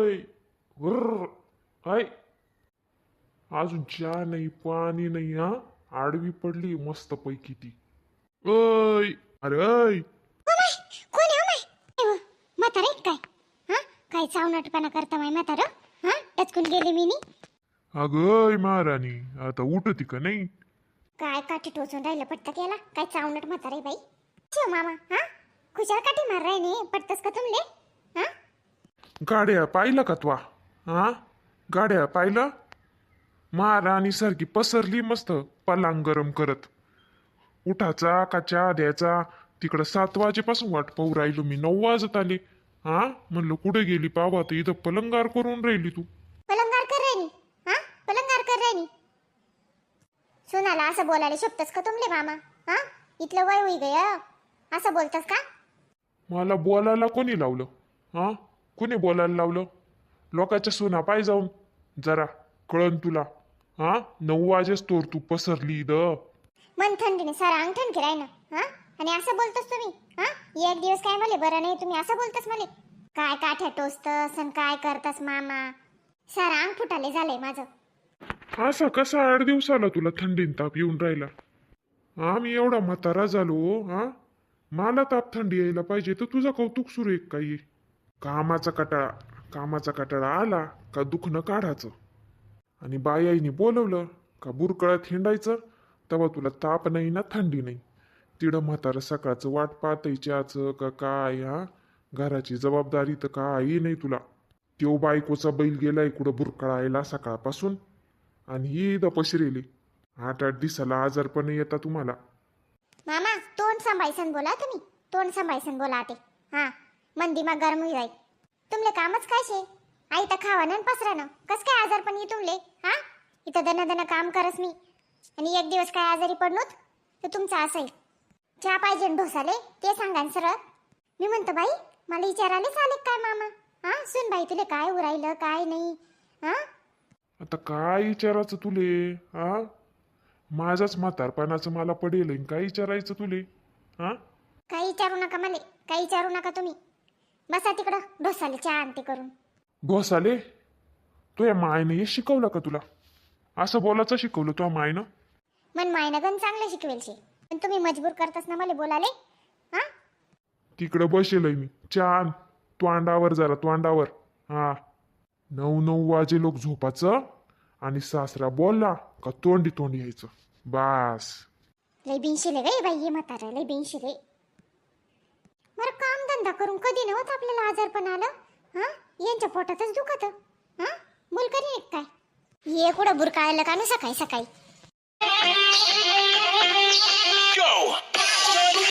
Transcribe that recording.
अय गुर्र आय अजून चहा नाही पाणी नाही हा आडवी पडली मस्त पैकी ती अय अरे अय कोण आहे माय म्हातारे काय हा काय चावनटपणा करता माय म्हातार हा टचकून गेले मी नी अगं महाराणी आता उठती का नाही काय काठी टोचून राहिलं पटत केला काय चावनट म्हातारे बाई शिव मामा हा खुशाल काठी मार राय नी पटतस का तुमले हा गाड्या पाहिलं का त्वा हा गाड्या पाहिलं महाराणी सारखी पसरली मस्त पलांग गरम करत उठाचा का चहा द्यायचा तिकडं 7 वाजेपासून वाट पाहू राहिलो मी 9 वाजत आले हा म्हणलं कुठे गेली पावा तर इथं पलंगार करून राहिली तू पलंगार कर राय नी हा पलंगार कर राय नी सुनाला असं बोलायला शोभतस का तुमले मामा हा इथलं वय होई गया असं बोलतस का मला बोलायला कोणी लावलं हा कोणी बोलायला लावलं लोकांच्या सुना पाय जाऊन जरा कळन तुला हा 9 वाजेस तोर तू पसरली द मन थंडीने सारा अंग ठणके राय ना हा आणि असं बोलतस तुम्ही हा एक दिवस काय मले बरं नाही तुम्ही असं बोलतस मले काय काठ्या टोचतस आणि काय करतस मामा सारा अंग फुटाले झालंय माझं असा कसा 8 दिवसाला तुला थंडीन ताप येऊन राहिला हा मी एवढा म्हातारा झालो हा मला ताप थंडी यायला पाहिजे तर तुझं कौतुक सुरू आहे काही कामाचा कटाळा आला का दुखणं काढायचं आणि बायाईने बोलवलं का बुरकळ्यात हिंडायचं तेव्हा तुला ताप नाही ना थंडी नाही तिडं म्हातारं सकाळचं वाट पातायच्याचं का काय हा घराची जबाबदारी तर काही नाही तुला त्यो बायकोचा बैल गेलाय कुठं बुरकळायला सकाळपासून आणि ही इथं पसरेली 8-8 दिवसाला आजारपण येता तुम्हाला मामा तोंड सांभाळसन बोला तुम्ही तोंड सांभाळसन बोला ते हा मन दिमाग गरम होई जाईल तुमले कामच काय शे आई तर खावानं पसरानं कस काय आजार पण ये तुमले हा इथं दना काम करस मी आणि एक दिवस काय आजारी पडलोत तर तुमचा असेल चहा पाहिजे ढोसाले ते सांगा न सरळ मी म्हणतो बाई मला विचारायलाच आले काय मामा हा सुन बाई तुले काय उरायलं काय नाही हा आता काय विचारायचं तुले हा माझ्याच म्हातारपणाचं मला पडेल आणि काय विचारायचं तुले हा काही विचारू नका मले काही विचारू नका तुम्ही बसा तिकडं ढोसाले चहा आणते करून ढोसाले तो या मायनं हे शिकवलं का तुला असं बोलायचं शिकवलं तुझ्या मायनं मन मायनं गण चांगलं शिकवेल शे पण तुम्ही मजबूर करतास ना मला बोलाले हा तिकडं बसेलय मी छान तोंडावर जरा तोंडावर हा 9 वाजे लोक झोपाचं आणि सासरा बोलला का तोंडी यायचं बास लय बिनशिले गे बाई ये म्हातारा लय बिनशिले बरं काम धंदा करून कधी नव्हतं आपल्याला आजार पण आलं हा यांच्या पोटातच दुखत हा मुलकरी एक काय ये कुठं बुरकाळायला का ना सकाळी